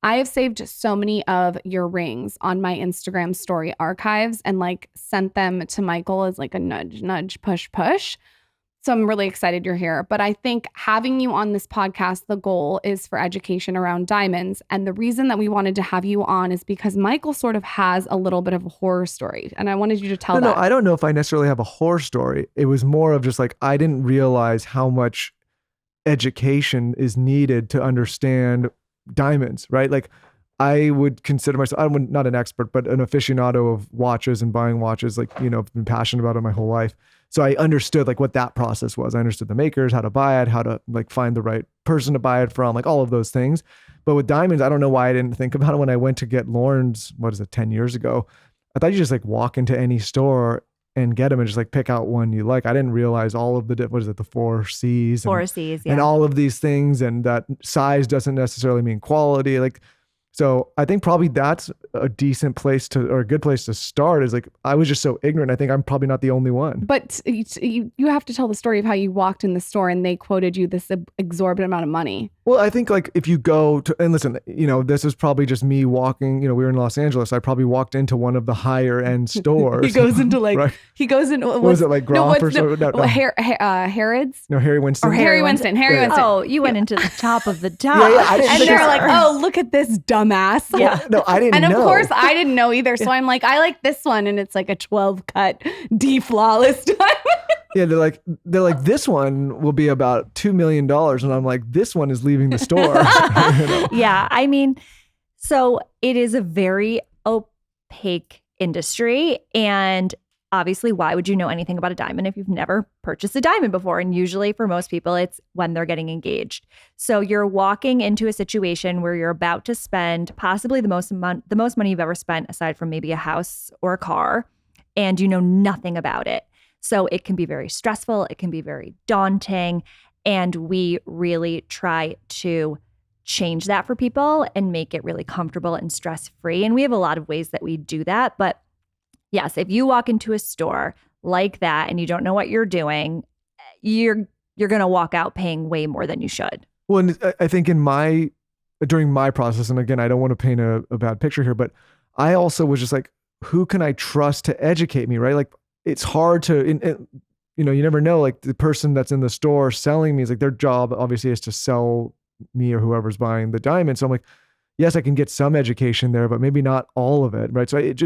I have saved so many of your rings on my Instagram story archives and like sent them to Michael as like a nudge, nudge, push, push. So I'm really excited you're here. But I think having you on this podcast, the goal is for education around diamonds. And the reason that we wanted to have you on is because Michael sort of has a little bit of a horror story. And I wanted you to tell that. No, I don't know if I necessarily have a horror story. It was more of just like, I didn't realize how much education is needed to understand diamonds, right? Like I would consider myself, I'm not an expert, but an aficionado of watches and buying watches. Like, you know, I've been passionate about it my whole life. So I understood like what that process was. I understood the makers, how to buy it, how to like find the right person to buy it from, like all of those things. But with diamonds, I don't know why I didn't think about it when I went to get Lauren's, 10 years ago. I thought you just like walk into any store and get them and just like pick out one you like. I didn't realize all of the, the 4 C's. And all of these things, and that size doesn't necessarily mean quality. Like, so I think probably that's a decent place to, or a good place to start, is like, I was just so ignorant. I think I'm probably not the only one. But you have to tell the story of how you walked in the store and they quoted you this exorbitant amount of money. Well, I think like if you go to, and listen, you know, this is probably just me walking, you know, we were in Los Angeles. I probably walked into one of the higher end stores. He goes into like, right? He goes in. What was it, like Groff or something? No. Harrods? No, Harry Winston. Or Harry Winston. Harry Winston. Oh, you went into the top of the top. And they're like, oh, look at this dumbass. Yeah. No, I didn't know. And of course I didn't know either. So I'm like, I like this one. And it's like a 12 cut D flawless diamond. Yeah, they're like, this one will be about $2 million. And I'm like, this one is leaving the store. You know? Yeah. I mean, so it is a very opaque industry. And obviously, why would you know anything about a diamond if you've never purchased a diamond before? And usually for most people, it's when they're getting engaged. So you're walking into a situation where you're about to spend possibly the most money you've ever spent, aside from maybe a house or a car, and you know nothing about it. So it can be very stressful. It can be very daunting. And we really try to change that for people and make it really comfortable and stress-free. And we have a lot of ways that we do that. But yes, if you walk into a store like that and you don't know what you're doing, you're going to walk out paying way more than you should. Well, and I think during my process, and again, I don't want to paint a bad picture here, but I also was just like, who can I trust to educate me, right? Like, it's hard to, you know, you never know, like the person that's in the store selling me is like, their job obviously is to sell me or whoever's buying the diamond. So I'm like, yes, I can get some education there, but maybe not all of it, right? So it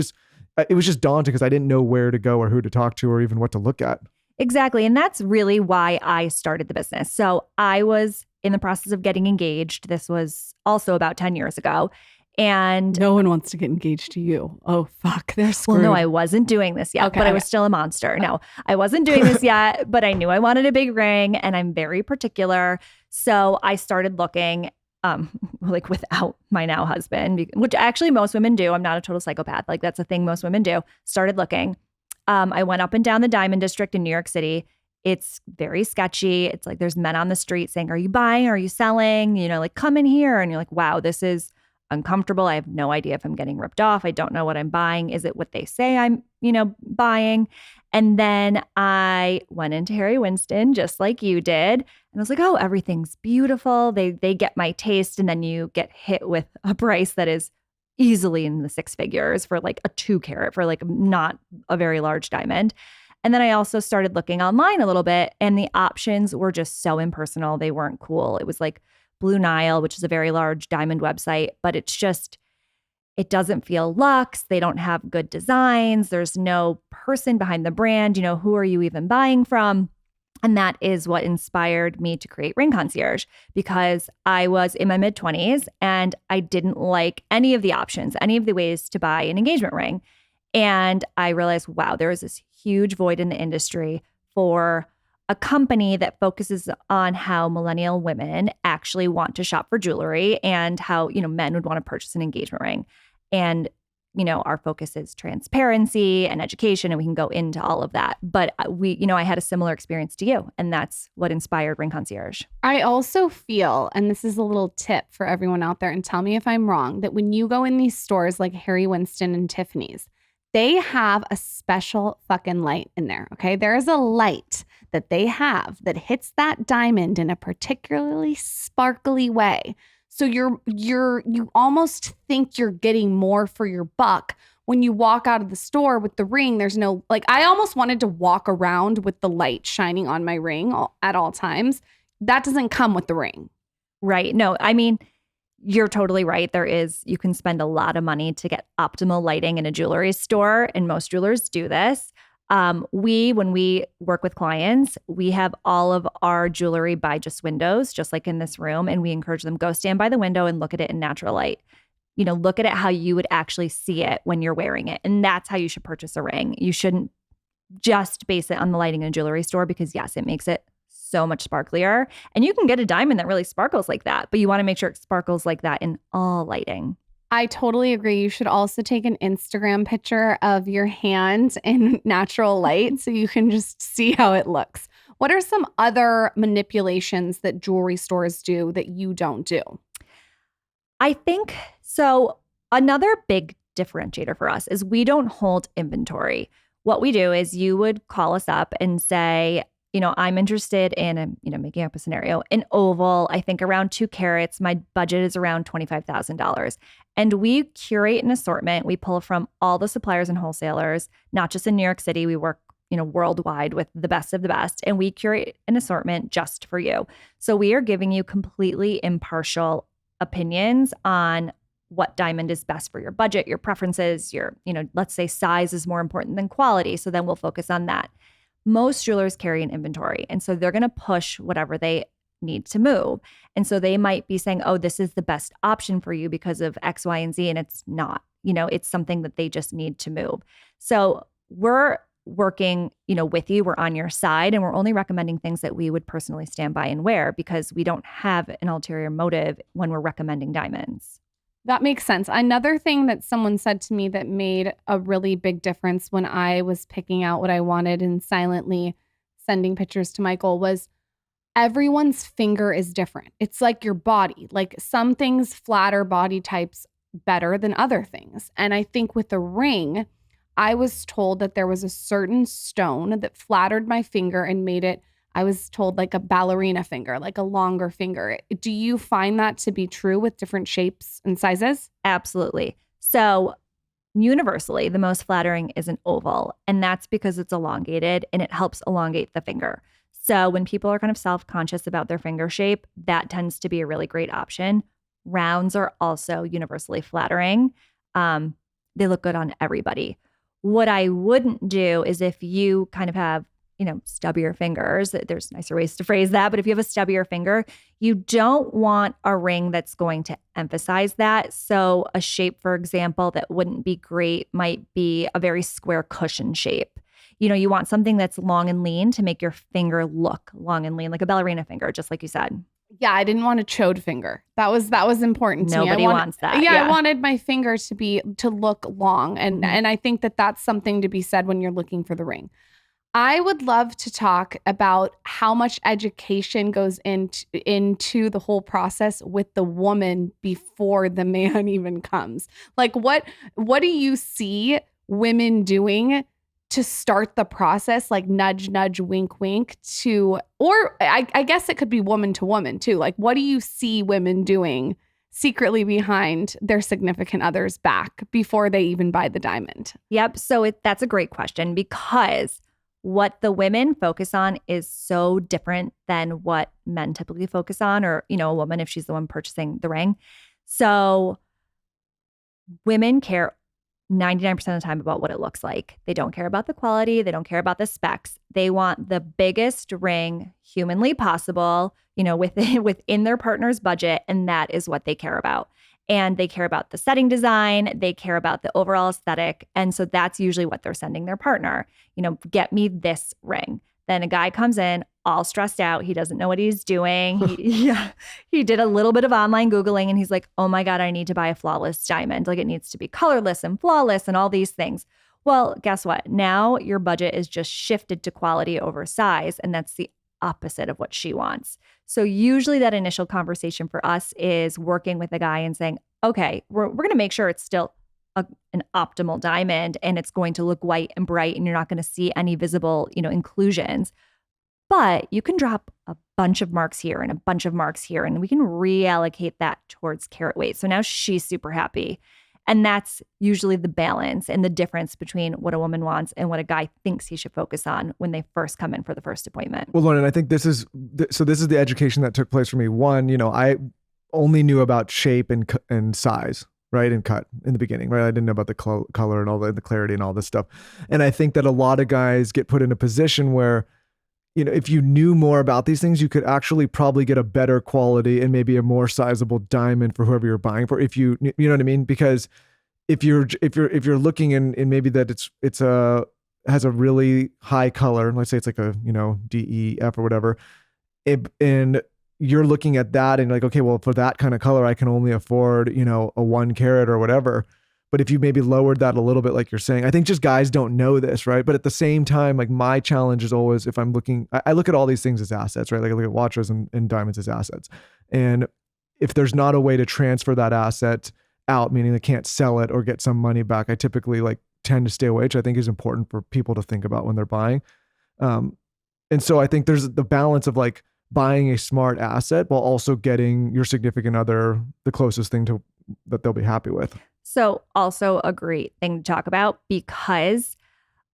was just daunting because I didn't know where to go or who to talk to or even what to look at. Exactly. And that's really why I started the business. So I was in the process of getting engaged. This was also about 10 years ago. And no one wants to get engaged to you. Oh, fuck. They're screwed. Well, no, I wasn't doing this yet, but I was still a monster. No, I wasn't doing this yet, but I knew I wanted a big ring and I'm very particular. So I started looking like without my now husband, which actually most women do. I'm not a total psychopath. Like that's a thing most women do. Started looking. I went up and down the Diamond District in New York City. It's very sketchy. It's like there's men on the street saying, are you buying? Are you selling? You know, like come in here. And you're like, wow, this is uncomfortable. I have no idea if I'm getting ripped off. I don't know what I'm buying. Is it what they say I'm, buying? And then I went into Harry Winston just like you did. And I was like, oh, everything's beautiful. They get my taste. And then you get hit with a price that is easily in the 6 figures for like a 2 carat for like not a very large diamond. And then I also started looking online a little bit and the options were just so impersonal. They weren't cool. It was like Blue Nile, which is a very large diamond website, but it's just, it doesn't feel luxe. They don't have good designs. There's no person behind the brand. You know, who are you even buying from? And that is what inspired me to create Ring Concierge, because I was in my mid-20s and I didn't like any of the options, any of the ways to buy an engagement ring. And I realized, wow, there is this huge void in the industry for a company that focuses on how millennial women actually want to shop for jewelry and how, men would want to purchase an engagement ring. And, our focus is transparency and education, and we can go into all of that. But I had a similar experience to you, and that's what inspired Ring Concierge. I also feel, and this is a little tip for everyone out there, and tell me if I'm wrong, that when you go in these stores like Harry Winston and Tiffany's, they have a special fucking light in there, okay? There is a light that they have that hits that diamond in a particularly sparkly way. So you almost think you're getting more for your buck. When you walk out of the store with the ring, there's no, like, I almost wanted to walk around with the light shining on my ring at all times. That doesn't come with the ring. Right. No, I mean, you're totally right. You can spend a lot of money to get optimal lighting in a jewelry store, and most jewelers do this. When we work with clients, we have all of our jewelry by just windows, just like in this room, and we encourage them, go stand by the window and look at it in natural light. Look at it how you would actually see it when you're wearing it. And that's how you should purchase a ring. You shouldn't just base it on the lighting in a jewelry store because, yes, it makes it so much sparklier. And you can get a diamond that really sparkles like that, but you want to make sure it sparkles like that in all lighting. I totally agree. You should also take an Instagram picture of your hand in natural light so you can just see how it looks. What are some other manipulations that jewelry stores do that you don't do? I think so. Another big differentiator for us is we don't hold inventory. What we do is you would call us up and say, I'm interested in, making up a scenario, an oval, I think around 2 carats. My budget is around $25,000. And we curate an assortment. We pull from all the suppliers and wholesalers, not just in New York City. We work, worldwide with the best of the best. And we curate an assortment just for you. So we are giving you completely impartial opinions on what diamond is best for your budget, your preferences, let's say size is more important than quality. So then we'll focus on that. Most jewelers carry an inventory. And so they're going to push whatever they need to move. And so they might be saying, oh, this is the best option for you because of X, Y, and Z. And it's not, it's something that they just need to move. So we're working, with you, we're on your side, and we're only recommending things that we would personally stand by and wear because we don't have an ulterior motive when we're recommending diamonds. That makes sense. Another thing that someone said to me that made a really big difference when I was picking out what I wanted and silently sending pictures to Michael was everyone's finger is different. It's like your body. Like some things flatter body types better than other things. And I think with the ring, I was told that there was a certain stone that flattered my finger and made it, I was told, like a ballerina finger, like a longer finger. Do you find that to be true with different shapes and sizes? Absolutely. So universally, the most flattering is an oval, and that's because it's elongated and it helps elongate the finger. So when people are kind of self-conscious about their finger shape, that tends to be a really great option. Rounds are also universally flattering. They look good on everybody. What I wouldn't do is if you kind of have stubbier fingers, there's nicer ways to phrase that. But if you have a stubbier finger, you don't want a ring that's going to emphasize that. So a shape, for example, that wouldn't be great might be a very square cushion shape. You want something that's long and lean to make your finger look long and lean, like a ballerina finger, just like you said. Yeah, I didn't want a chode finger. That was important to me. Nobody wants that. Yeah, I wanted my finger to look long. And I think that that's something to be said when you're looking for the ring. I would love to talk about how much education goes into the whole process with the woman before the man even comes. Like what do you see women doing to start the process? Like nudge, nudge, wink, wink or I guess it could be woman to woman too. Like what do you see women doing secretly behind their significant other's back before they even buy the diamond? Yep. So that's a great question because what the women focus on is so different than what men typically focus on, or, a woman if she's the one purchasing the ring. So women care 99% of the time about what it looks like. They don't care about the quality. They don't care about the specs. They want the biggest ring humanly possible, within their partner's budget. And that is what they care about. And they care about the setting design. They care about the overall aesthetic. And so that's usually what they're sending their partner. Get me this ring. Then a guy comes in all stressed out. He doesn't know what he's doing. He did a little bit of online Googling and he's like, oh my God, I need to buy a flawless diamond. Like it needs to be colorless and flawless and all these things. Well, guess what? Now your budget is just shifted to quality over size. And that's the opposite of what she wants. So usually that initial conversation for us is working with a guy and saying, okay, we're going to make sure it's still an optimal diamond and it's going to look white and bright and you're not going to see any visible, inclusions. But you can drop a bunch of marks here and a bunch of marks here, and we can reallocate that towards carat weight. So now she's super happy. And that's usually the balance and the difference between what a woman wants and what a guy thinks he should focus on when they first come in for the first appointment. Well, Lauren, I think this is the education that took place for me. One, I only knew about shape and size, right? And cut in the beginning, right? I didn't know about the color and all the clarity and all this stuff. And I think that a lot of guys get put in a position where, if you knew more about these things, you could actually probably get a better quality and maybe a more sizable diamond for whoever you're buying for. If you know what I mean? Because if you're looking in maybe that it's has a really high color, let's say it's like a, DEF or whatever, and you're looking at that and like, okay, well, for that kind of color, I can only afford, a 1 carat or whatever. But if you maybe lowered that a little bit, like you're saying, I think just guys don't know this, right? But at the same time, like my challenge is always, if I'm looking, I look at all these things as assets, right? Like I look at watches and diamonds as assets. And if there's not a way to transfer that asset out, meaning they can't sell it or get some money back, I typically tend to stay away, which I think is important for people to think about when they're buying. And so I think there's the balance of like buying a smart asset while also getting your significant other the closest thing to that they'll be happy with. So also a great thing to talk about, because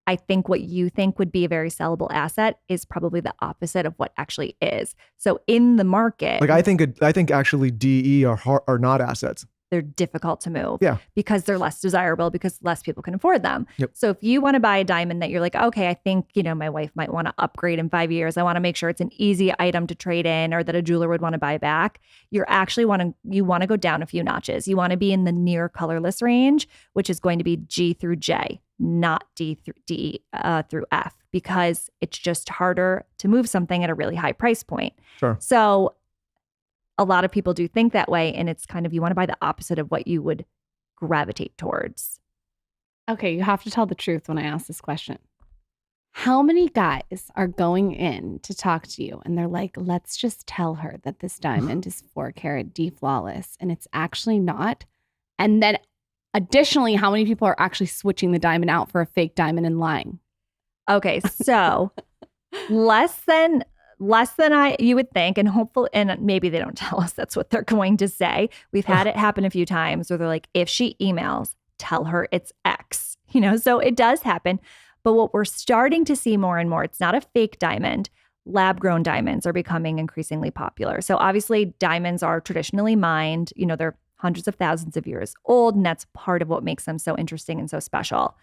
I think what you think would be a very sellable asset is probably the opposite of what actually is. So in the market, like I think actually DE are not assets. They're difficult to move, because they're less desirable, because less people can afford them. Yep. So if you want to buy a diamond that you're like, okay, I think, my wife might want to upgrade in 5 years. I want to make sure it's an easy item to trade in or that a jeweler would want to buy back. You want to go down a few notches. You want to be in the near colorless range, which is going to be G through J, not D through F, because it's just harder to move something at a really high price point. Sure. So a lot of people do think that way, and it's kind of, you want to buy the opposite of what you would gravitate towards. Okay, you have to tell the truth when I ask this question. How many guys are going in to talk to you and they're like, let's just tell her that this diamond is 4 carat D flawless, and it's actually not? And then additionally, how many people are actually switching the diamond out for a fake diamond and lying? Okay, so less than you would think, and hopefully, and maybe they don't tell us that's what they're going to say. We've had it happen a few times where they're like, if she emails, tell her it's X, so it does happen. But what we're starting to see more and more, it's not a fake diamond. Lab-grown diamonds are becoming increasingly popular. So obviously diamonds are traditionally mined, they're hundreds of thousands of years old, and that's part of what makes them so interesting and so special.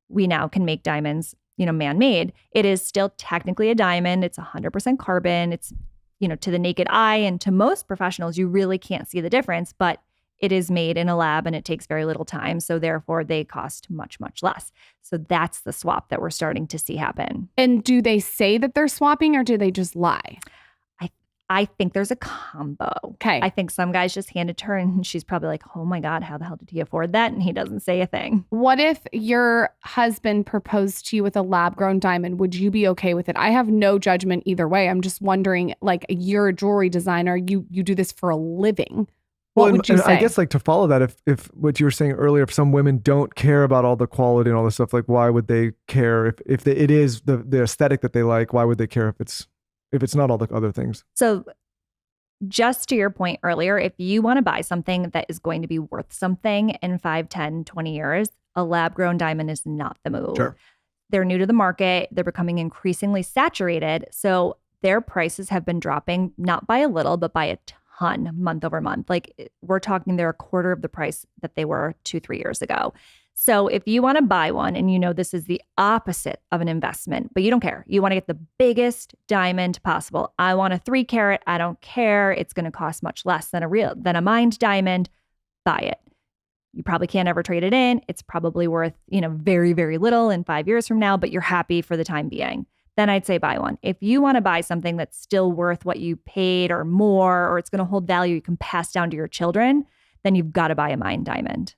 We now can make diamonds man-made. It is still technically a diamond. It's 100% carbon. It's, to the naked eye and to most professionals, you really can't see the difference, but it is made in a lab and it takes very little time. So therefore they cost much, much less. So that's the swap that we're starting to see happen. And do they say that they're swapping, or do they just lie? I think there's a combo. Okay. I think some guys just hand it to her and she's probably like, oh my God, how the hell did he afford that? And he doesn't say a thing. What if your husband proposed to you with a lab-grown diamond? Would you be okay with it? I have no judgment either way. I'm just wondering, like, you're a jewelry designer. You do this for a living. What would you say? I guess, like, to follow that, if what you were saying earlier, if some women don't care about all the quality and all this stuff, like, why would they care? If it is the aesthetic that they like, why would they care if it's not all the other things? So just to your point earlier, if you want to buy something that is going to be worth something in 5, 10, 20 years, a lab-grown diamond is not the move. Sure. They're new to the market. They're becoming increasingly saturated. So their prices have been dropping, not by a little, but by a ton month over month. Like, we're talking they're a quarter of the price that they were 2-3 years ago. So if you want to buy one and this is the opposite of an investment, but you don't care. You want to get the biggest diamond possible. I want a 3 carat. I don't care. It's going to cost much less than a mined diamond. Buy it. You probably can't ever trade it in. It's probably worth, very, very little in 5 years from now, but you're happy for the time being. Then I'd say buy one. If you want to buy something that's still worth what you paid or more, or it's going to hold value you can pass down to your children, then you've got to buy a mined diamond.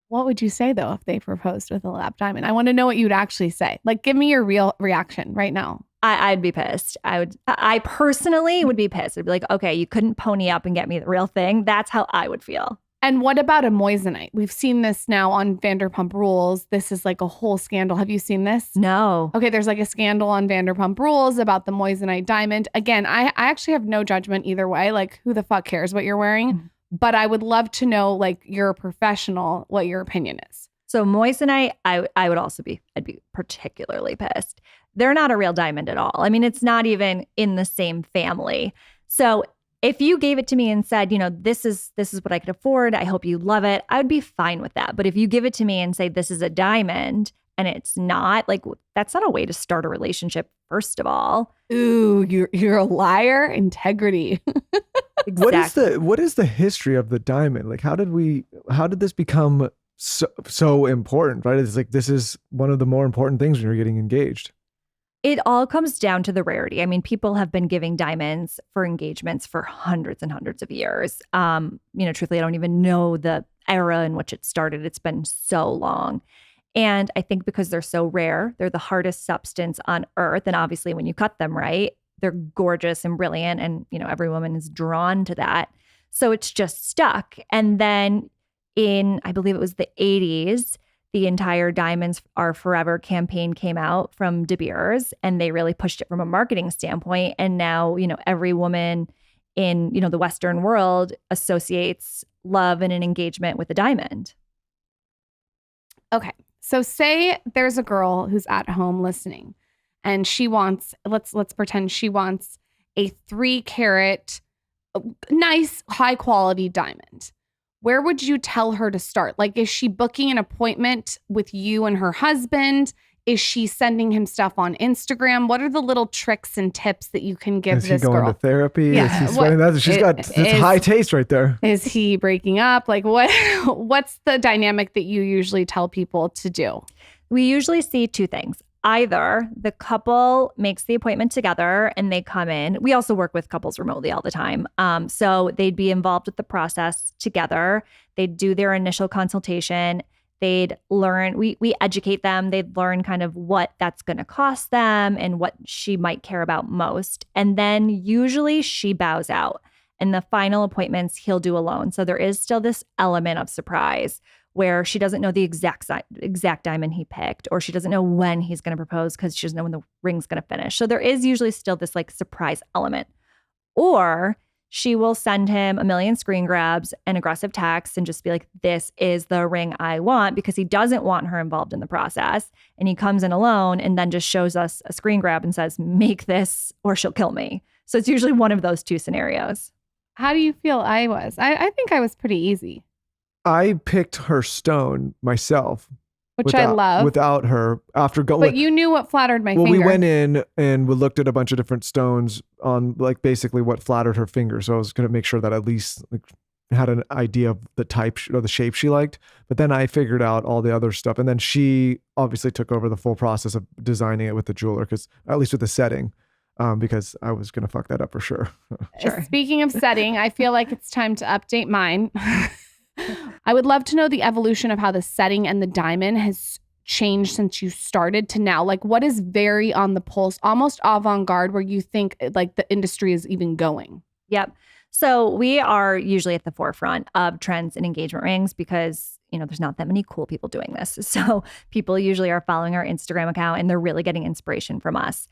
What would you say, though, if they proposed with a lab diamond? I want to know what you'd actually say. Like, give me your real reaction right now. I'd be pissed. I personally would be pissed. I'd be like, okay, you couldn't pony up and get me the real thing. That's how I would feel. And what about a moissanite? We've seen this now on Vanderpump Rules. This is like a whole scandal. Have you seen this? No. Okay, there's like a scandal on Vanderpump Rules about the moissanite diamond. Again, I actually have no judgment either way. Like, who the fuck cares what you're wearing? Mm-hmm. But I would love to know, like, you're a professional, what your opinion is. So moissanite, I would also I'd be particularly pissed. They're not a real diamond at all. I mean, it's not even in the same family. So if you gave it to me and said, this is what I could afford, I hope you love it, I would be fine with that. But if you give it to me and say, this is a diamond and it's not, like, that's not a way to start a relationship, first of all. Ooh, you're a liar. Integrity. Exactly. What is the history of the diamond? Like, how did this become so important, right? It's like, this is one of the more important things when you're getting engaged. It all comes down to the rarity. I mean, people have been giving diamonds for engagements for hundreds and hundreds of years. Truthfully, I don't even know the era in which it started. It's been so long. And I think because they're so rare, they're the hardest substance on earth. And obviously when you cut them right, they're gorgeous and brilliant. And, every woman is drawn to that. So it's just stuck. And then in, I believe it was the 80s, the entire Diamonds Are Forever campaign came out from De Beers, and they really pushed it from a marketing standpoint. And now, every woman in, the Western world associates love and an engagement with a diamond. Okay. So say there's a girl who's at home listening and she wants, let's pretend she wants a 3-carat, nice, high quality diamond. Where would you tell her to start? Like, is she booking an appointment with you and her husband? Is she sending him stuff on Instagram? What are the little tricks and tips that you can give this girl? Is he going to therapy? Yeah. Is he spending that? She's got high taste right there. Is he breaking up? Like, what's the dynamic that you usually tell people to do? We usually see 2 things. Either the couple makes the appointment together and they come in. We also work with couples remotely all the time. So they'd be involved with the process together. They'd do their initial consultation. They'd learn, we educate them. They'd learn kind of what that's going to cost them and what she might care about most. And then usually she bows out. And the final appointments he'll do alone. So there is still this element of surprise where she doesn't know the exact diamond he picked, or she doesn't know when he's going to propose because she doesn't know when the ring's going to finish. So there is usually still this like surprise element. Or she will send him a million screen grabs and aggressive texts and just be like, this is the ring I want, because he doesn't want her involved in the process. And he comes in alone and then just shows us a screen grab and says, make this or she'll kill me. So it's usually one of those 2 scenarios. How do you feel I was? I think I was pretty easy. I picked her stone myself. Which I love. Without her, after going. But you knew what flattered my finger. Well, we went in and we looked at a bunch of different stones on like basically what flattered her finger. So I was going to make sure that at least like had an idea of the type or the shape she liked. But then I figured out all the other stuff. And then she obviously took over the full process of designing it with the jeweler, because at least with the setting. Because I was going to fuck that up for sure. Sure. Speaking of setting, I feel like it's time to update mine. I would love to know the evolution of how the setting and the diamond has changed since you started to now. Like, what is very on the pulse, almost avant-garde, where you think like the industry is even going? Yep. So we are usually at the forefront of trends in engagement rings because, there's not that many cool people doing this. So people usually are following our Instagram account and they're really getting inspiration from us.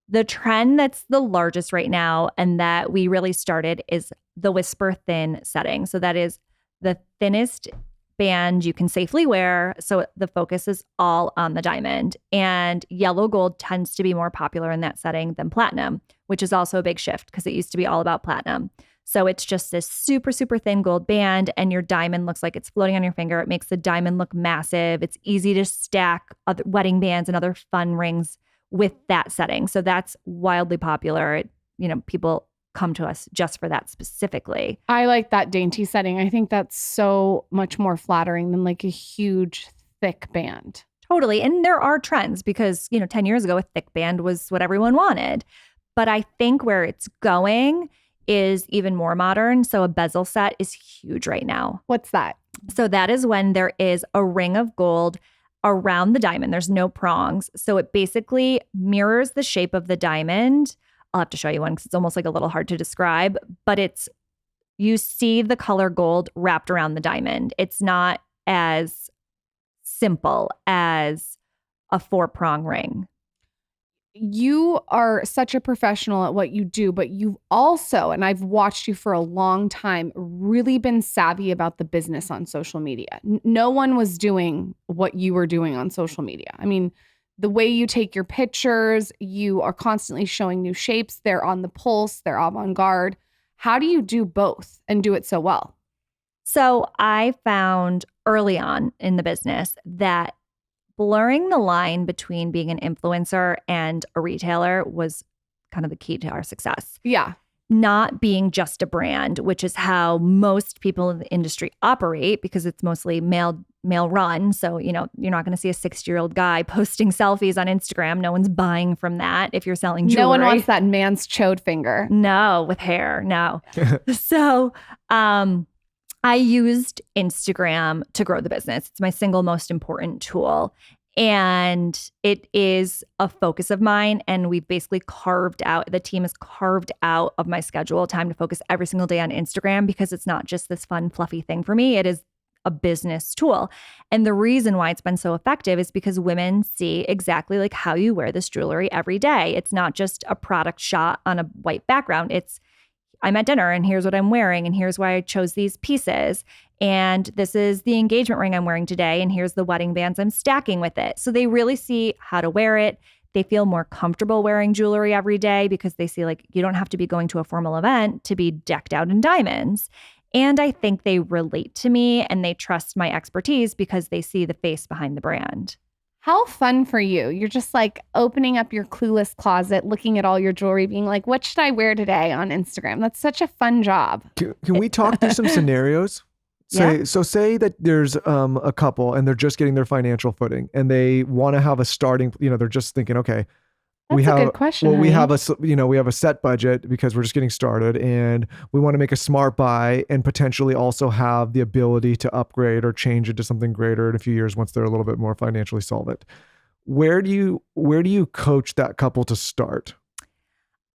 The trend that's the largest right now and that we really started is the whisper thin setting. So that is the thinnest band you can safely wear. So the focus is all on the diamond. And yellow gold tends to be more popular in that setting than platinum, which is also a big shift because it used to be all about platinum. So it's just this super, super thin gold band and your diamond looks like it's floating on your finger. It makes the diamond look massive. It's easy to stack other wedding bands and other fun rings with that setting. So that's wildly popular. People come to us just for that specifically. I like that dainty setting. I think that's so much more flattering than like a huge thick band. Totally. And there are trends because, 10 years ago, a thick band was what everyone wanted. But I think where it's going is even more modern. So a bezel set is huge right now. What's that? So that is when there is a ring of gold around the diamond. There's no prongs. So it basically mirrors the shape of the diamond. I'll have to show you one because it's almost like a little hard to describe, but it's you see the color gold wrapped around the diamond. It's not as simple as a 4-prong ring. You are such a professional at what you do, but you've also, and I've watched you for a long time, really been savvy about the business on social media. No one was doing what you were doing on social media. I mean, the way you take your pictures, you are constantly showing new shapes. They're on the pulse, they're avant-garde. How do you do both and do it so well? So I found early on in the business that blurring the line between being an influencer and a retailer was kind of the key to our success. Yeah. Not being just a brand, which is how most people in the industry operate because it's mostly male run. So, you're not going to see a 60-year-old guy posting selfies on Instagram. No one's buying from that if you're selling jewelry. No one wants that man's chode finger. No, with hair. No. So, I used Instagram to grow the business. It's my single most important tool. And it is a focus of mine. And we've basically the team has carved out of my schedule time to focus every single day on Instagram because it's not just this fun, fluffy thing for me. It is a business tool. And the reason why it's been so effective is because women see exactly like how you wear this jewelry every day. It's not just a product shot on a white background. It's I'm at dinner and here's what I'm wearing and here's why I chose these pieces. And this is the engagement ring I'm wearing today and here's the wedding bands I'm stacking with it. So they really see how to wear it. They feel more comfortable wearing jewelry every day because they see like you don't have to be going to a formal event to be decked out in diamonds. And I think they relate to me and they trust my expertise because they see the face behind the brand. How fun for you. You're just like opening up your clueless closet, looking at all your jewelry, being like, what should I wear today on Instagram? That's such a fun job. Can we talk through some scenarios? Say that there's a couple and they're just getting their financial footing and they want to have a starting, they're just thinking, okay, That's a good question. Well, we have a set budget because we're just getting started and we want to make a smart buy and potentially also have the ability to upgrade or change it to something greater in a few years once they're a little bit more financially solvent. Where do you coach that couple to start?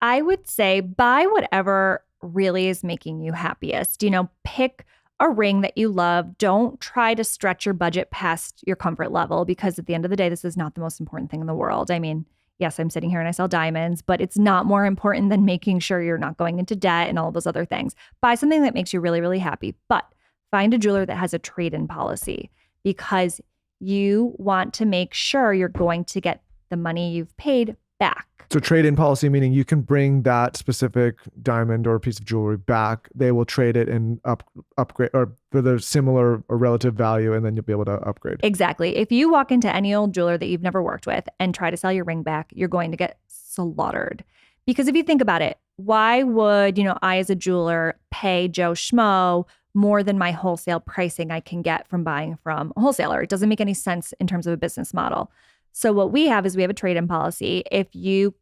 I would say buy whatever really is making you happiest. Pick a ring that you love. Don't try to stretch your budget past your comfort level because at the end of the day, this is not the most important thing in the world. I mean, yes, I'm sitting here and I sell diamonds, but it's not more important than making sure you're not going into debt and all of those other things. Buy something that makes you really, really happy, but find a jeweler that has a trade-in policy because you want to make sure you're going to get the money you've paid back. So trade-in policy, meaning you can bring that specific diamond or piece of jewelry back. They will trade it and upgrade or for the similar or relative value, and then you'll be able to upgrade. Exactly. If you walk into any old jeweler that you've never worked with and try to sell your ring back, you're going to get slaughtered. Because if you think about it, why would, I as a jeweler pay Joe Schmo more than my wholesale pricing I can get from buying from a wholesaler? It doesn't make any sense in terms of a business model. So what we have is we have a trade-in policy. If you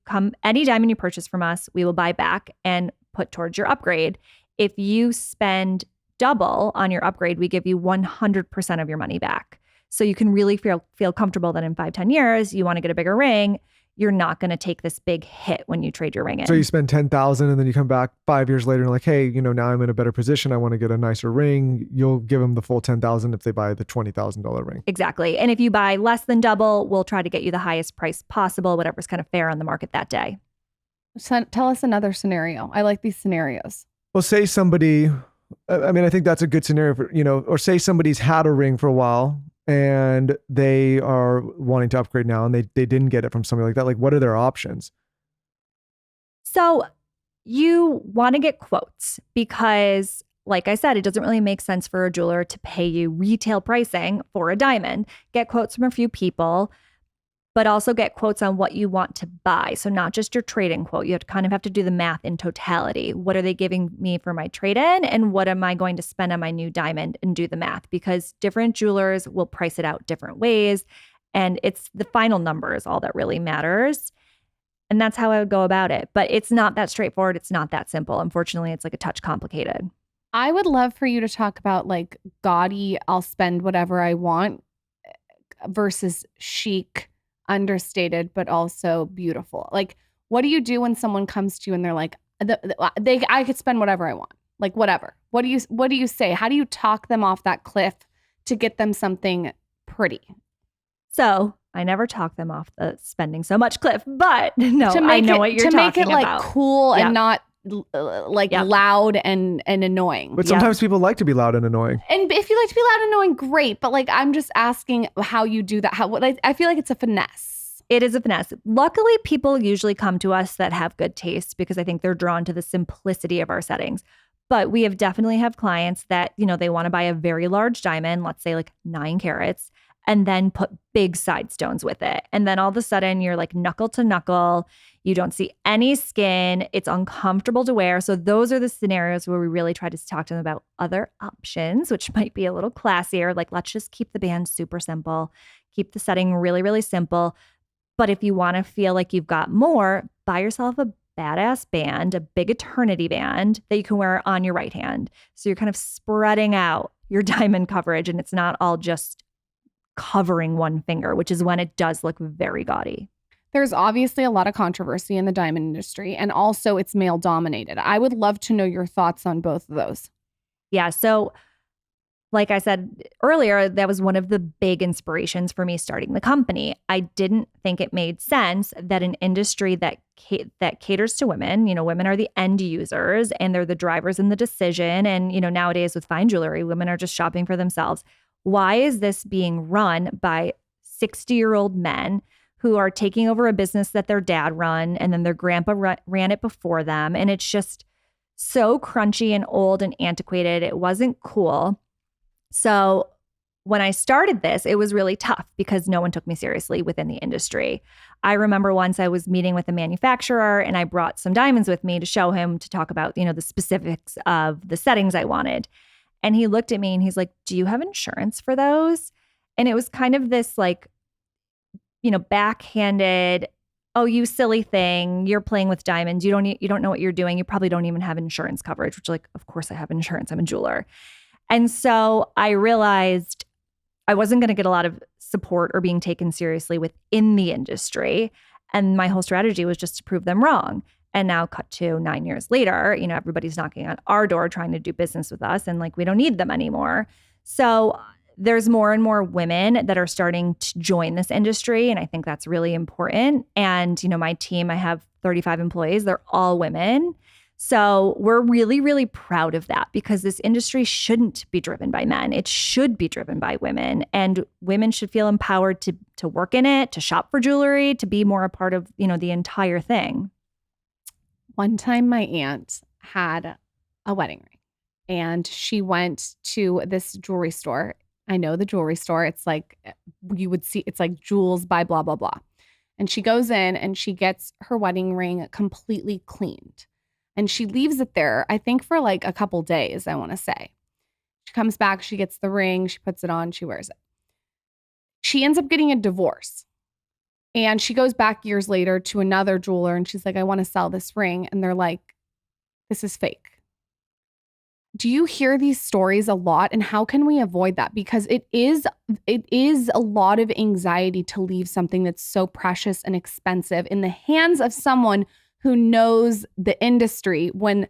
any diamond you purchase from us, we will buy back and put towards your upgrade. If you spend double on your upgrade, we give you 100% of your money back. So you can really feel comfortable that in 5-10 years, you want to get a bigger ring. You're not going to take this big hit when you trade your ring in. So you spend $10,000 and then you come back 5 years later and like, hey, now I'm in a better position. I want to get a nicer ring. You'll give them the full $10,000 if they buy the $20,000 ring. Exactly. And if you buy less than double, we'll try to get you the highest price possible, whatever's kind of fair on the market that day. So tell us another scenario. I like these scenarios. Well, say somebody, I think that's a good scenario for, or say somebody's had a ring for a while and they are wanting to upgrade now and they didn't get it from somebody like that. Like, what are their options? So you want to get quotes because, like I said, it doesn't really make sense for a jeweler to pay you retail pricing for a diamond. Get quotes from a few people, but also get quotes on what you want to buy. So not just your trade-in quote. You have to do the math in totality. What are they giving me for my trade-in? And what am I going to spend on my new diamond? And do the math because different jewelers will price it out different ways. And it's the final number is all that really matters. And that's how I would go about it. But it's not that straightforward. It's not that simple. Unfortunately, it's like a touch complicated. I would love for you to talk about like gaudy, I'll spend whatever I want versus chic, understated, but also beautiful. Like, what do you do when someone comes to you and they're like, I could spend whatever I want? Like whatever. What do you say? How do you talk them off that cliff to get them something pretty? So I never talk them off the spending so much cliff, but no, I know what you're talking about. To make it like cool and not loud and annoying. But sometimes people like to be loud and annoying. And if you like to be loud and annoying, great. But like, I'm just asking how you do that. I feel like it's a finesse. It is a finesse. Luckily, people usually come to us that have good taste because I think they're drawn to the simplicity of our settings. But we definitely have clients that, they want to buy a very large diamond, let's say like 9 carats, and then put big side stones with it. And then all of a sudden you're like knuckle to knuckle. You don't see any skin. It's uncomfortable to wear. So those are the scenarios where we really try to talk to them about other options, which might be a little classier. Like, let's just keep the band super simple, keep the setting really, really simple. But if you want to feel like you've got more, buy yourself a badass band, a big eternity band that you can wear on your right hand. So you're kind of spreading out your diamond coverage and it's not all just covering one finger, which is when it does look very gaudy. There's obviously a lot of controversy in the diamond industry, and also it's male dominated. I would love to know your thoughts on both of those. Yeah. So like I said earlier, that was one of the big inspirations for me starting the company. I didn't think it made sense that an industry that caters to women, women are the end users and they're the drivers in the decision. And, nowadays with fine jewelry, women are just shopping for themselves. Why is this being run by 60-year-old men who are taking over a business that their dad run and then their grandpa ran it before them? And it's just so crunchy and old and antiquated. It wasn't cool. So when I started this, it was really tough because no one took me seriously within the industry. I remember once I was meeting with a manufacturer and I brought some diamonds with me to show him to talk about, the specifics of the settings I wanted. And he looked at me and he's like, "Do you have insurance for those?" And it was kind of this like, backhanded, "Oh, you silly thing, you're playing with diamonds. You don't know what you're doing. You probably don't even have insurance coverage," which like, of course I have insurance. I'm a jeweler. And so I realized I wasn't going to get a lot of support or being taken seriously within the industry. And my whole strategy was just to prove them wrong. And now cut to 9 years later, everybody's knocking on our door trying to do business with us and like we don't need them anymore. So there's more and more women that are starting to join this industry. And I think that's really important. And, my team, I have 35 employees. They're all women. So we're really, really proud of that because this industry shouldn't be driven by men. It should be driven by women, and women should feel empowered to work in it, to shop for jewelry, to be more a part of, the entire thing. One time my aunt had a wedding ring and she went to this jewelry store. I know the jewelry store. It's like you would see, it's like jewels by blah, blah, blah. And she goes in and she gets her wedding ring completely cleaned. And she leaves it there, I think for like a couple days, I want to say. She comes back, she gets the ring, she puts it on, she wears it. She ends up getting a divorce. And she goes back years later to another jeweler and she's like, "I want to sell this ring." And they're like, "This is fake." Do you hear these stories a lot? And how can we avoid that? Because it is a lot of anxiety to leave something that's so precious and expensive in the hands of someone who knows the industry when,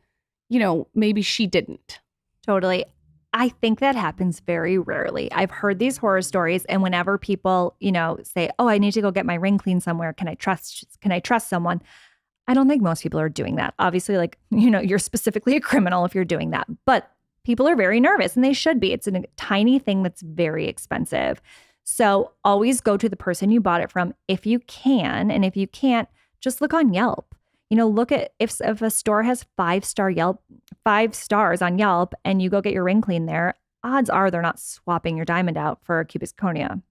maybe she didn't. Totally. I think that happens very rarely. I've heard these horror stories, and whenever people, say, "Oh, I need to go get my ring cleaned somewhere. Can I trust someone?" I don't think most people are doing that. Obviously, like, you're specifically a criminal if you're doing that, but people are very nervous and they should be. It's a tiny thing that's very expensive. So always go to the person you bought it from if you can. And if you can't, just look on Yelp. Look at if a store has 5 stars on Yelp and you go get your ring cleaned there, odds are they're not swapping your diamond out for a cubic zirconia.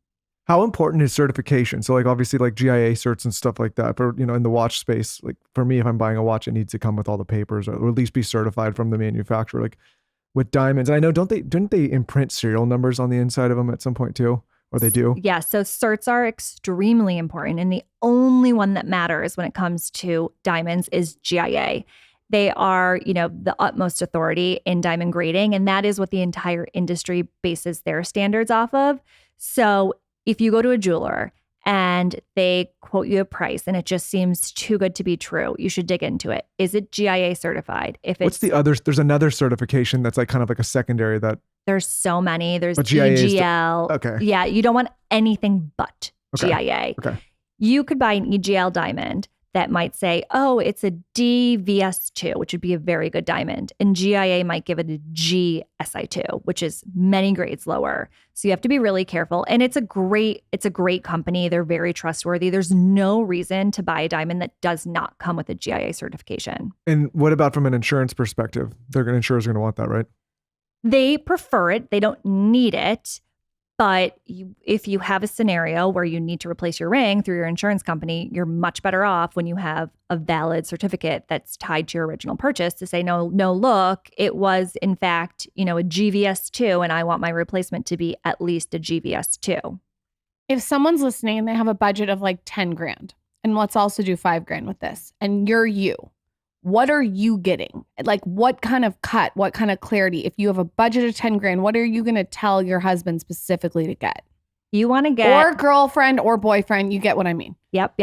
How important is certification? So like obviously like GIA certs and stuff like that for, in the watch space, like for me, if I'm buying a watch, it needs to come with all the papers or at least be certified from the manufacturer. Like with diamonds, and I know, didn't they imprint serial numbers on the inside of them at some point too? Or they do? Yeah. So certs are extremely important. And the only one that matters when it comes to diamonds is GIA. They are, the utmost authority in diamond grading. And that is what the entire industry bases their standards off of. So if you go to a jeweler and they quote you a price and it just seems too good to be true, you should dig into it. Is it GIA certified? If it's, What's the other? There's another certification that's like kind of like a secondary that. There's so many. There's GIA EGL. Okay. Yeah, you don't want anything but GIA. Okay. You could buy an EGL diamond that might say, oh, it's a DVS2, which would be a very good diamond. And GIA might give it a GSI2, which is many grades lower. So you have to be really careful. And it's a great company. They're very trustworthy. There's no reason to buy a diamond that does not come with a GIA certification. And what about from an insurance perspective? Insurers are going to want that, right? They prefer it. They don't need it. But if you have a scenario where you need to replace your ring through your insurance company, you're much better off when you have a valid certificate that's tied to your original purchase to say, no, look, it was in fact, a GVS2 and I want my replacement to be at least a GVS2. If someone's listening and they have a budget of like 10 grand, and let's also do 5 grand with this, and you're you, what are you getting? Like what kind of cut, what kind of clarity? If you have a budget of 10 grand, what are you going to tell your husband specifically to get? You want to get... Or girlfriend or boyfriend, you get what I mean. Yep.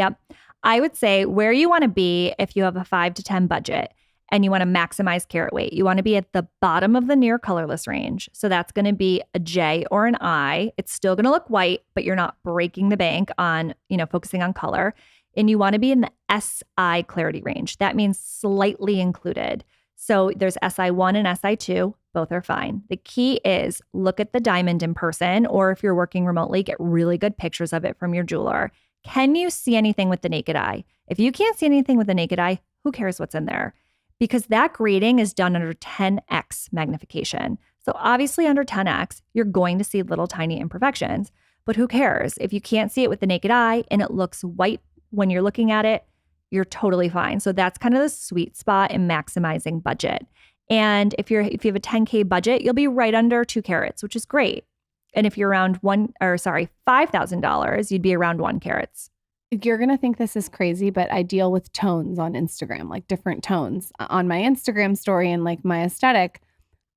I would say where you want to be if you have a 5 to 10 budget and you want to maximize carat weight, you want to be at the bottom of the near colorless range. So that's going to be a J or an I. It's still going to look white, but you're not breaking the bank on, focusing on color. And you want to be in the SI clarity range. That means slightly included. So there's SI1 and SI2. Both are fine. The key is look at the diamond in person, or if you're working remotely, get really good pictures of it from your jeweler. Can you see anything with the naked eye? If you can't see anything with the naked eye, who cares what's in there? Because that grading is done under 10x magnification. So obviously under 10x, you're going to see little tiny imperfections, but who cares? If you can't see it with the naked eye and it looks white when you're looking at it, you're totally fine. So that's kind of the sweet spot in maximizing budget. And if you have a 10K budget, you'll be right under 2 carats, which is great. And if you're around $5,000, you'd be around 1 carats. You're going to think this is crazy, but I deal with tones on Instagram, like different tones on my Instagram story and like my aesthetic.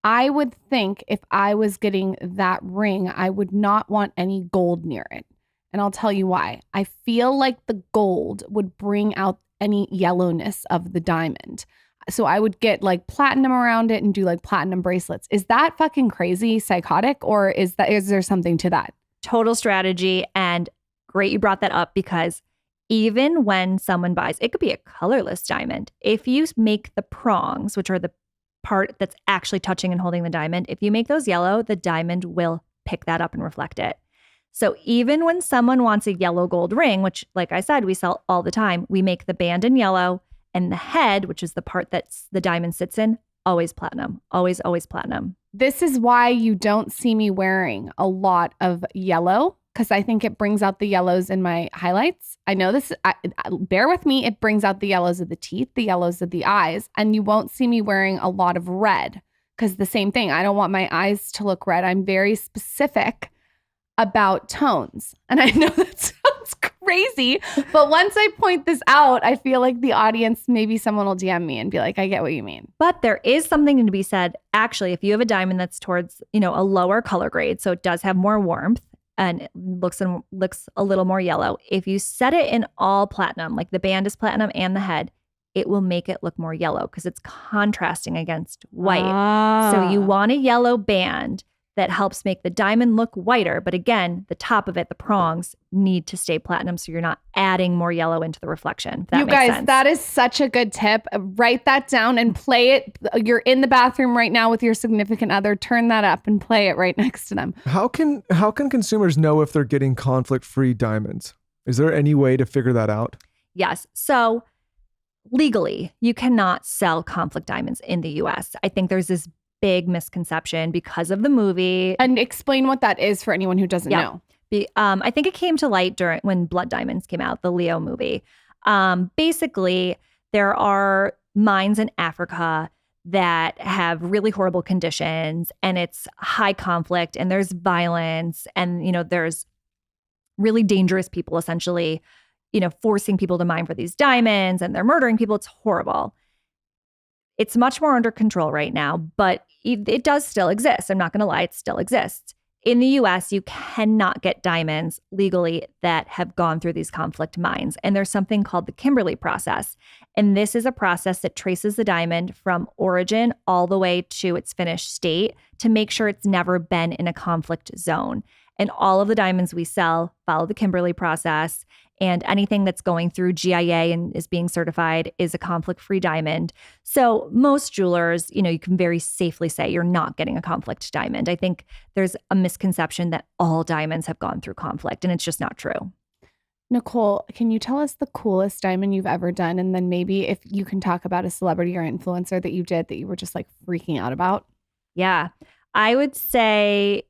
I would think if I was getting that ring, I would not want any gold near it. And I'll tell you why. I feel like the gold would bring out any yellowness of the diamond. So I would get like platinum around it and do like platinum bracelets. Is that fucking crazy, psychotic, or is there something to that? Total strategy. And great you brought that up, because even when someone buys, it could be a colorless diamond. If you make the prongs, which are the part that's actually touching and holding the diamond, if you make those yellow, the diamond will pick that up and reflect it. So even when someone wants a yellow gold ring, which like I said, we sell all the time, we make the band in yellow and the head, which is the part that the diamond sits in, always platinum, always platinum. This is why you don't see me wearing a lot of yellow, because I think it brings out the yellows in my highlights. I know this, bear with me, it brings out the yellows of the teeth, the yellows of the eyes, and you won't see me wearing a lot of red, because the same thing, I don't want my eyes to look red. I'm very specific about tones. And I know that sounds crazy, but once I point this out, I feel like the audience, maybe someone will DM me and be like, I get what you mean. But there is something to be said. Actually, if you have a diamond that's towards, a lower color grade, so it does have more warmth and it looks a little more yellow. If you set it in all platinum, like the band is platinum and the head, it will make it look more yellow because it's contrasting against white. So you want a yellow band that helps make the diamond look whiter. But again, the top of it, the prongs, need to stay platinum so you're not adding more yellow into the reflection. You guys, that is such a good tip. Write that down and play it. You're in the bathroom right now with your significant other. Turn that up and play it right next to them. How can consumers know if they're getting conflict-free diamonds? Is there any way to figure that out? Yes. So legally, you cannot sell conflict diamonds in the US. I think there's this big misconception because of the movie. And explain what that is for anyone who doesn't know. I think it came to light when Blood Diamonds came out, the Leo movie. Basically, there are mines in Africa that have really horrible conditions and it's high conflict and there's violence and, there's really dangerous people essentially, forcing people to mine for these diamonds and they're murdering people. It's horrible. It's much more under control right now, but it does still exist. I'm not going to lie, it still exists. in the US, you cannot get diamonds legally that have gone through these conflict mines. And there's something called the Kimberley process. And this is a process that traces the diamond from origin all the way to its finished state to make sure it's never been in a conflict zone. And all of the diamonds we sell follow the Kimberley process. And anything that's going through GIA and is being certified is a conflict-free diamond. So most jewelers, you can very safely say you're not getting a conflict diamond. I think there's a misconception that all diamonds have gone through conflict, and it's just not true. Nicole, can you tell us the coolest diamond you've ever done? And then maybe if you can talk about a celebrity or influencer that you did that you were just like freaking out about. Yeah, I would say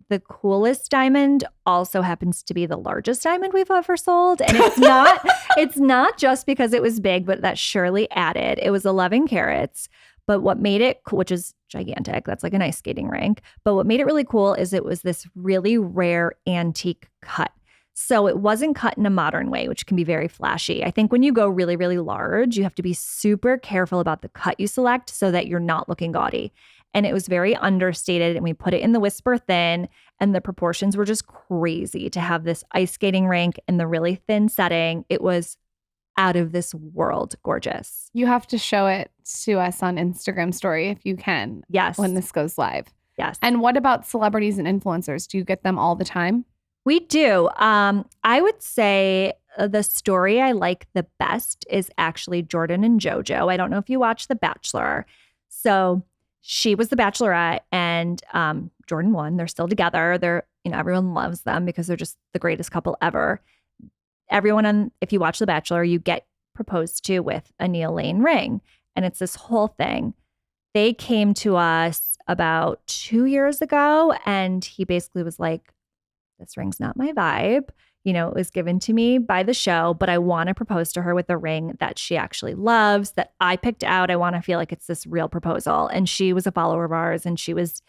the coolest diamond also happens to be the largest diamond we've ever sold. And it's not just because it was big, but that surely added. It was 11 carats. But what made it cool, which is gigantic, that's like an ice skating rink. But what made it really cool is it was this really rare antique cut. So it wasn't cut in a modern way, which can be very flashy. I think when you go really, really large, you have to be super careful about the cut you select so that you're not looking gaudy. And it was very understated, and we put it in the whisper thin, and the proportions were just crazy to have this ice skating rink in the really thin setting. It was out of this world gorgeous. You have to show it to us on Instagram story if you can. Yes. When this goes live. Yes. And what about celebrities and influencers? Do you get them all the time? We do. I would say the story I like the best is actually Jordan and JoJo. I don't know if you watch The Bachelor. So she was the Bachelorette, and Jordan won. They're still together. Everyone loves them because they're just the greatest couple ever. If you watch The Bachelor, you get proposed to with a Neil Lane ring, and it's this whole thing. They came to us about 2 years ago, and he basically was like, "This ring's not my vibe. It was given to me by the show, but I want to propose to her with a ring that she actually loves, that I picked out. I want to feel like it's this real proposal." And she was a follower of ours, and she was,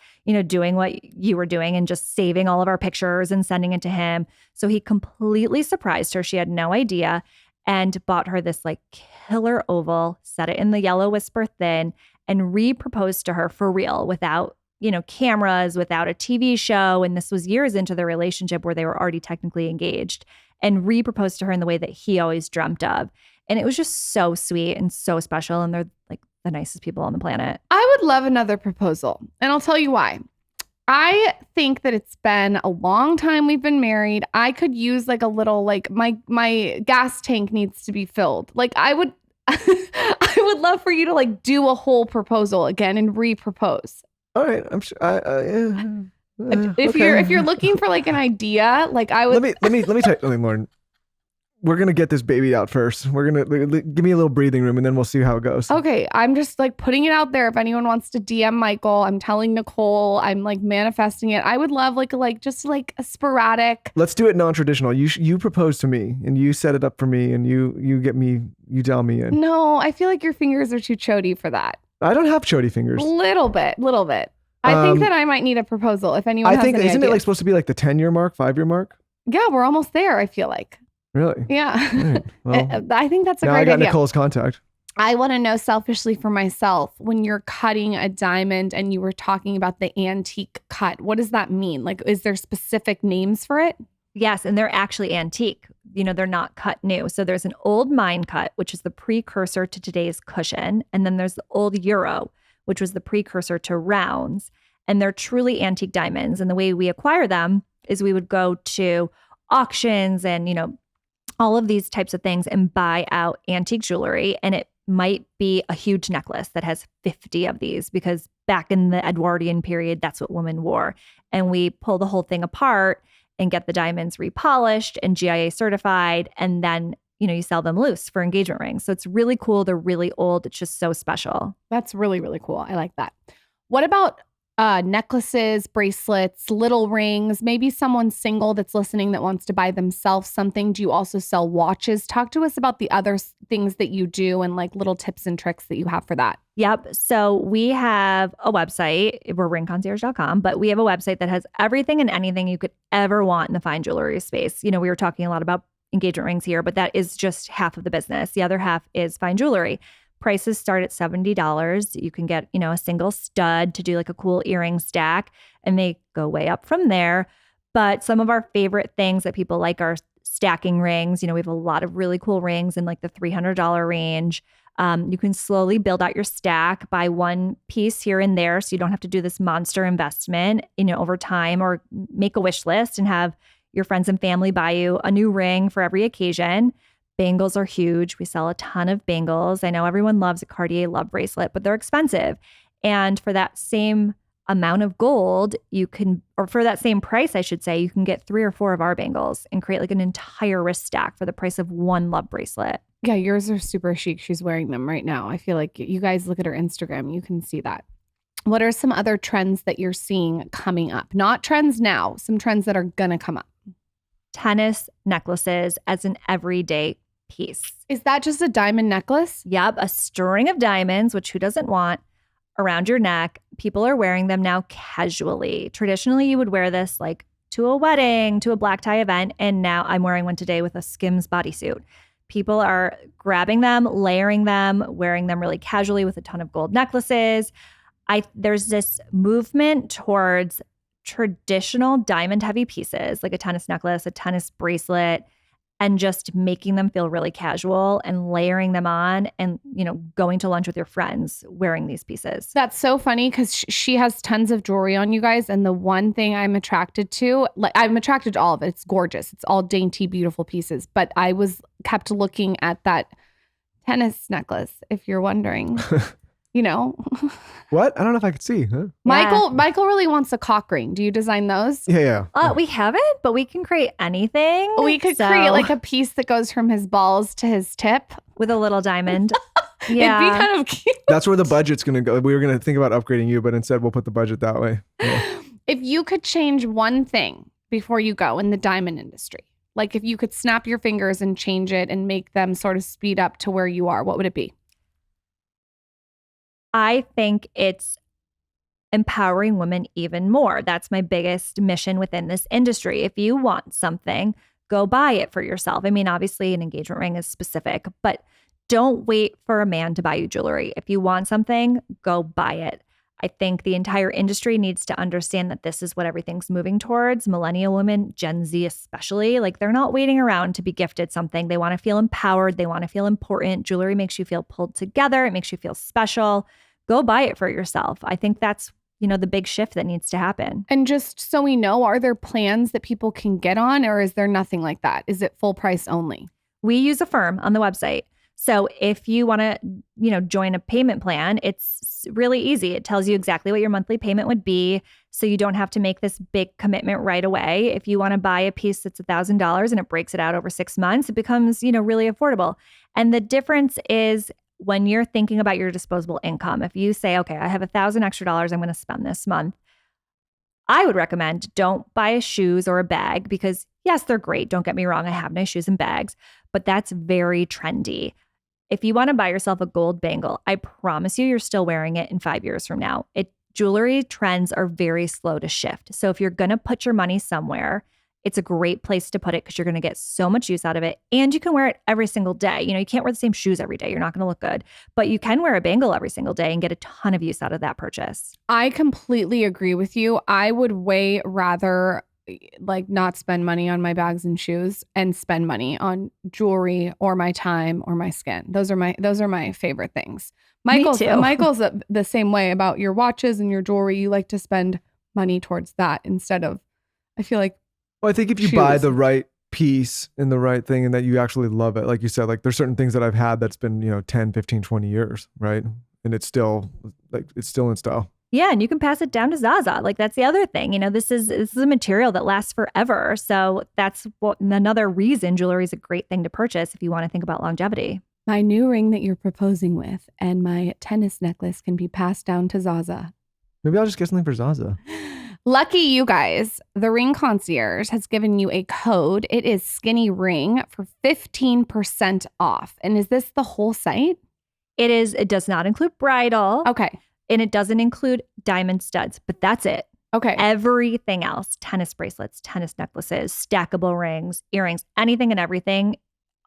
doing what you were doing and just saving all of our pictures and sending it to him. So he completely surprised her. She had no idea, and bought her this like killer oval, set it in the yellow whisper thin, and re-proposed to her for real without cameras, without a TV show. And this was years into their relationship where they were already technically engaged, and re-proposed to her in the way that he always dreamt of. And it was just so sweet and so special. And they're like the nicest people on the planet. I would love another proposal. And I'll tell you why. I think that it's been a long time we've been married. I could use like a little, like my gas tank needs to be filled. Like I would love for you to like do a whole proposal again and re-propose. All right, I'm sure. If you're looking for like an idea, like I would. Let me tell you something, Lauren. We're gonna get this baby out first. We're gonna give me a little breathing room, and then we'll see how it goes. Okay, I'm just like putting it out there. If anyone wants to DM Michael, I'm telling Nicole. I'm like manifesting it. I would love like just like a sporadic. Let's do it non-traditional. You propose to me, and you set it up for me, and you dial me in. No, I feel like your fingers are too chody for that. I don't have chody fingers. Little bit. I think that I might need a proposal if anyone has any isn't ideas. it like supposed to be like the 10-year mark, 5-year mark? Yeah, we're almost there, I feel like. Really? Yeah. Right. Well, I think that's a now great I got idea. Nicole's contact. I want to know selfishly for myself, when you're cutting a diamond and you were talking about the antique cut, what does that mean? Like, is there specific names for it? Yes, and they're actually antique. They're not cut new. So there's an old mine cut, which is the precursor to today's cushion. And then there's the old euro, which was the precursor to rounds. And they're truly antique diamonds. And the way we acquire them is we would go to auctions and, all of these types of things and buy out antique jewelry. And it might be a huge necklace that has 50 of these, because back in the Edwardian period, that's what women wore. And we pull the whole thing apart and get the diamonds repolished and GIA certified. And then, you sell them loose for engagement rings. So it's really cool. They're really old. It's just so special. That's really, really cool. I like that. What about necklaces, bracelets, little rings, maybe someone single that's listening that wants to buy themselves something? Do you also sell watches? Talk to us about the other things that you do and like little tips and tricks that you have for that. Yep. So we have a website. We're ringconcierge.com, but we have a website that has everything and anything you could ever want in the fine jewelry space. We were talking a lot about engagement rings here, but that is just half of the business. The other half is fine jewelry. prices start at $70. You can get, a single stud to do like a cool earring stack, and they go way up from there. But some of our favorite things that people like are stacking rings. We have a lot of really cool rings in like the $300 range. You can slowly build out your stack, buy one piece here and there, so you don't have to do this monster investment, over time, or make a wish list and have your friends and family buy you a new ring for every occasion. Bangles are huge. We sell a ton of bangles. I know everyone loves a Cartier love bracelet, but they're expensive. And for that same amount of gold, or for that same price, I should say, you can get 3 or 4 of our bangles and create like an entire wrist stack for the price of one love bracelet. Yeah, yours are super chic. She's wearing them right now. I feel like you guys look at her Instagram, you can see that. What are some other trends that you're seeing coming up? Not trends now, some trends that are going to come up. Tennis necklaces as an everyday piece. Is that just a diamond necklace? Yep, a string of diamonds, which who doesn't want, around your neck. People are wearing them now casually. Traditionally, you would wear this like to a wedding, to a black tie event, and now I'm wearing one today with a Skims bodysuit. People are grabbing them, layering them, wearing them really casually with a ton of gold necklaces. There's this movement towards traditional diamond heavy pieces like a tennis necklace, a tennis bracelet, and just making them feel really casual and layering them on and, going to lunch with your friends wearing these pieces. That's so funny because she has tons of jewelry on, you guys. And the one thing I'm attracted to, I'm attracted to all of it. It's gorgeous. It's all dainty, beautiful pieces. But I kept looking at that tennis necklace, if you're wondering. What? I don't know if I could see. Huh? Michael really wants a cock ring. Do you design those? Yeah. We haven't, but we can create anything. We could create like a piece that goes from his balls to his tip with a little diamond. Yeah. It'd be kind of cute. That's where the budget's going to go. We were going to think about upgrading you, but instead we'll put the budget that way. Yeah. If you could change one thing before you go in the diamond industry, like if you could snap your fingers and change it and make them sort of speed up to where you are, what would it be? I think it's empowering women even more. That's my biggest mission within this industry. If you want something, go buy it for yourself. I mean, obviously an engagement ring is specific, but don't wait for a man to buy you jewelry. If you want something, go buy it. I think the entire industry needs to understand that this is what everything's moving towards. Millennial women, Gen Z especially, like they're not waiting around to be gifted something. They want to feel empowered. They want to feel important. Jewelry makes you feel pulled together. It makes you feel special. Go buy it for yourself. I think that's, the big shift that needs to happen. And just so we know, are there plans that people can get on, or is there nothing like that? Is it full price only? We use Affirm on the website. So if you want to, join a payment plan, it's really easy. It tells you exactly what your monthly payment would be. So you don't have to make this big commitment right away. If you want to buy a piece that's $1,000 and it breaks it out over 6 months, it becomes, really affordable. And the difference is when you're thinking about your disposable income, if you say, okay, I have $1,000 extra dollars I'm going to spend this month, I would recommend don't buy shoes or a bag because yes, they're great. Don't get me wrong. I have nice shoes and bags, but that's very trendy. If you want to buy yourself a gold bangle, I promise you're still wearing it in 5 years from now. Jewelry trends are very slow to shift. So if you're going to put your money somewhere, it's a great place to put it because you're going to get so much use out of it. And you can wear it every single day. You can't wear the same shoes every day. You're not going to look good. But you can wear a bangle every single day and get a ton of use out of that purchase. I completely agree with you. I would way rather not spend money on my bags and shoes and spend money on jewelry or my time or my skin. Those are my favorite things. Michael's the same way about your watches and your jewelry. You like to spend money towards that instead of, I feel like. Well, I think if you buy the right piece and the right thing and that you actually love it, like you said, like there's certain things that I've had that's been, 10, 15, 20 years, right? And it's still in style. Yeah, and you can pass it down to Zaza. Like that's the other thing. This is a material that lasts forever. So that's another reason jewelry is a great thing to purchase if you want to think about longevity. My new ring that you're proposing with and my tennis necklace can be passed down to Zaza. Maybe I'll just get something for Zaza. Lucky you guys, the Ring Concierge has given you a code. It is Skinny Ring for 15% off. And is this the whole site? It is. It does not include bridal. Okay. And it doesn't include diamond studs, but that's it. Okay. Everything else, tennis bracelets, tennis necklaces, stackable rings, earrings, anything and everything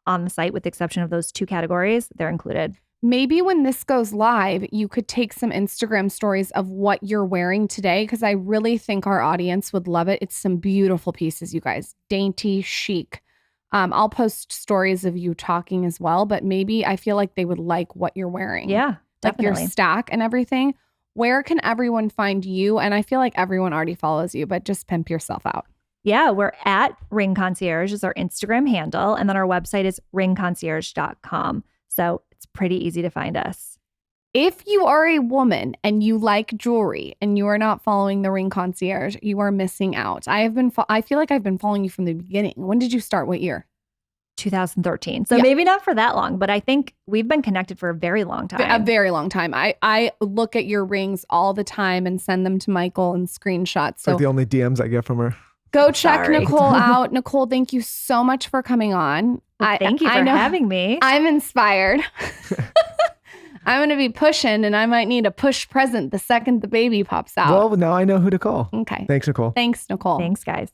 on the site with the exception of those 2 categories, they're included. maybe when this goes live, you could take some Instagram stories of what you're wearing today, because I really think our audience would love it. It's some beautiful pieces, you guys. Dainty, chic. I'll post stories of you talking as well, but maybe I feel like they would like what you're wearing. Yeah, definitely. Like your stack and everything. Where can everyone find you? And I feel like everyone already follows you, but just pimp yourself out. Yeah, we're at Ring Concierge is our Instagram handle. And then our website is ringconcierge.com. So it's pretty easy to find us. If you are a woman and you like jewelry and you are not following the Ring Concierge, you are missing out. I feel like I've been following you from the beginning. When did you start? What year? 2013. So maybe not for that long, but I think we've been connected for a very long time. A very long time. I look at your rings all the time and send them to Michael and screenshots. So like the only DMs I get from her. Go check Nicole out. Nicole, thank you so much for coming on. Well, thank you for having me. I'm inspired. I'm going to be pushing, and I might need a push present the second the baby pops out. Well, now I know who to call. Okay. Thanks, Nicole. Thanks, Nicole. Thanks, guys.